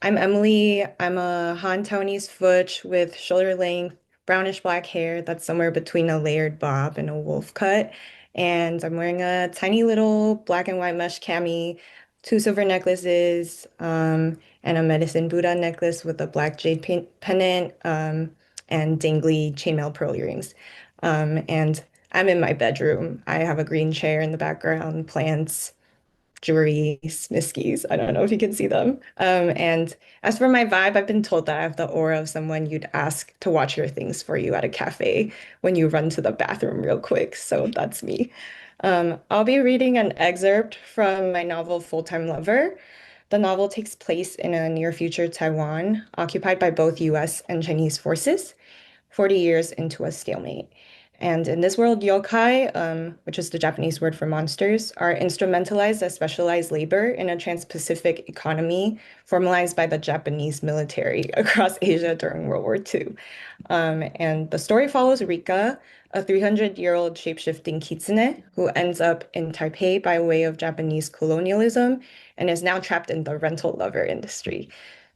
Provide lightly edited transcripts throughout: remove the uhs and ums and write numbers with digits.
I'm Emily. I'm a Han Taiwanese Futch with shoulder length, brownish black hair that's somewhere between a layered bob and a wolf cut. And I'm wearing a tiny little black and white mesh cami, two silver necklaces, and a medicine Buddha necklace with a black jade pendant, and dangly chainmail pearl earrings. And I'm in my bedroom. I have a green chair in the background, plants, jewelry, Smiskies. I don't know if you can see them. And as for my vibe, I've been told that I have the aura of someone you'd ask to watch your things for you at a cafe when you run to the bathroom real quick. So that's me. I'll be reading an excerpt from my novel Full-Time Lover. The novel takes place in a near future Taiwan, occupied by both US and Chinese forces. 40 years into a stalemate. And in this world, yokai, which is the Japanese word for monsters, are instrumentalized as specialized labor in a trans-Pacific economy formalized by the Japanese military across Asia during World War II. And the story follows Rika, a 300-year-old shape-shifting kitsune who ends up in Taipei by way of Japanese colonialism and is now trapped in the rental lover industry.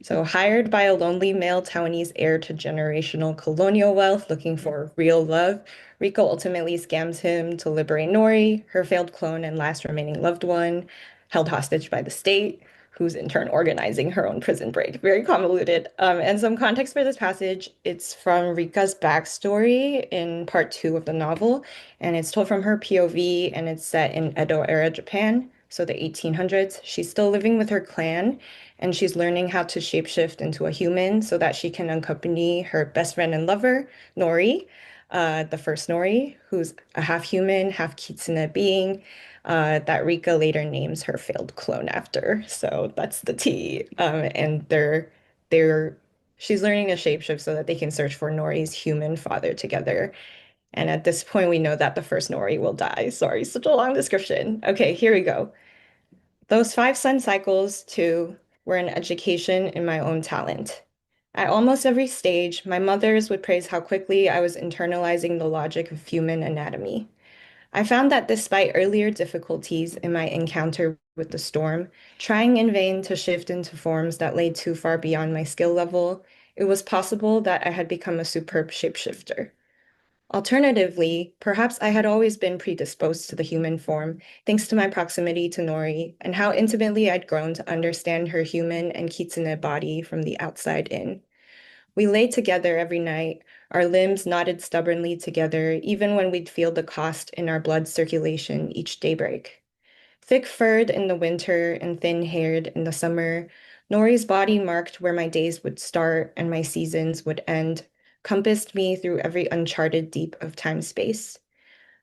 So, hired by a lonely male Taiwanese heir to generational colonial wealth looking for real love, Rika ultimately scams him to liberate Nori, her failed clone and last remaining loved one, held hostage by the state, who's in turn organizing her own prison break. Very convoluted. And some context for this passage, it's from Rika's backstory in part two of the novel, and it's told from her POV, and it's set in Edo era Japan, so the 1800s. She's still living with her clan, and she's learning how to shapeshift into a human so that she can accompany her best friend and lover, Nori, the first Nori, who's a half human, half kitsune being that Rika later names her failed clone after. So that's the T. And they're she's learning to shapeshift so that they can search for Nori's human father together. And at this point, we know that the first Nori will die. Sorry, such a long description. Okay, here we go. Those 5 sun cycles, too, were an education in my own talent. At almost every stage, my mothers would praise how quickly I was internalizing the logic of human anatomy. I found that despite earlier difficulties in my encounter with the storm, trying in vain to shift into forms that lay too far beyond my skill level, it was possible that I had become a superb shapeshifter. Alternatively, perhaps I had always been predisposed to the human form, thanks to my proximity to Nori and how intimately I'd grown to understand her human and kitsune body from the outside in. We lay together every night, our limbs knotted stubbornly together, even when we'd feel the cost in our blood circulation each daybreak. Thick-furred in the winter and thin-haired in the summer, Nori's body marked where my days would start and my seasons would end, compassed me through every uncharted deep of time-space.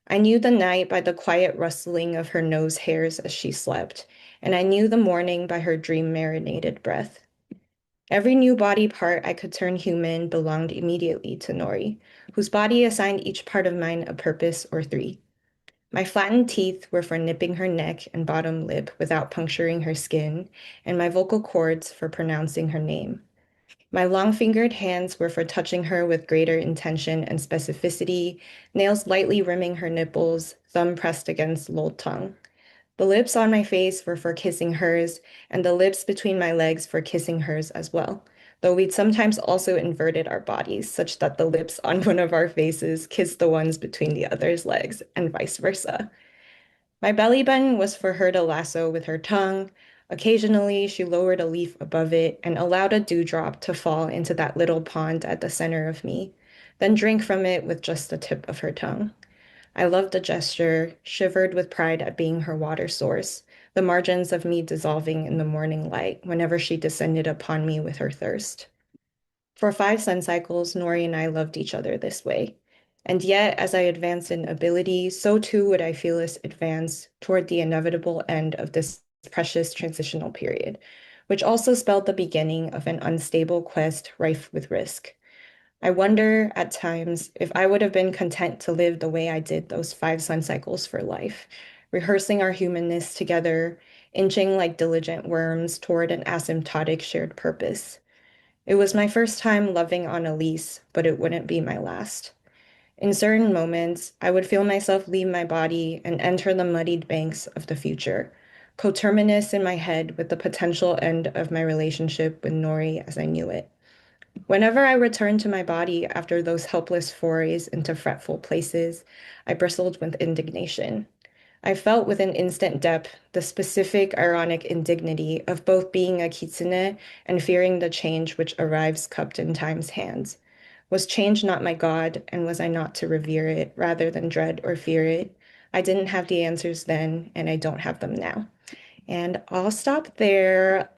I knew the night by the quiet rustling of her nose hairs as she slept, and I knew the morning by her dream-marinated breath. Every new body part I could turn human belonged immediately to Nori, whose body assigned each part of mine a purpose or three. My flattened teeth were for nipping her neck and bottom lip without puncturing her skin, and my vocal cords for pronouncing her name. My long-fingered hands were for touching her with greater intention and specificity, nails lightly rimming her nipples, thumb pressed against Lol tongue. The lips on my face were for kissing hers, and the lips between my legs for kissing hers as well, though we'd sometimes also inverted our bodies such that the lips on one of our faces kissed the ones between the other's legs, and vice versa. My belly button was for her to lasso with her tongue. Occasionally, she lowered a leaf above it and allowed a dewdrop to fall into that little pond at the center of me, then drink from it with just the tip of her tongue. I loved the gesture, shivered with pride at being her water source, the margins of me dissolving in the morning light whenever she descended upon me with her thirst. For 5 sun cycles, Nori and I loved each other this way. And yet, as I advanced in ability, so too would I feel us advance toward the inevitable end of this precious transitional period, which also spelled the beginning of an unstable quest rife with risk. I wonder at times if I would have been content to live the way I did those 5 sun cycles for life, rehearsing our humanness together, inching like diligent worms toward an asymptotic shared purpose. It was my first time loving on Elise, but it wouldn't be my last. In certain moments, I would feel myself leave my body and enter the muddied banks of the future, coterminous in my head with the potential end of my relationship with Nori as I knew it. Whenever I returned to my body after those helpless forays into fretful places, I bristled with indignation. I felt with an instant depth the specific ironic indignity of both being a kitsune and fearing the change which arrives cupped in time's hands. Was change not my God, and was I not to revere it rather than dread or fear it? I didn't have the answers then, and I don't have them now. And I'll stop there.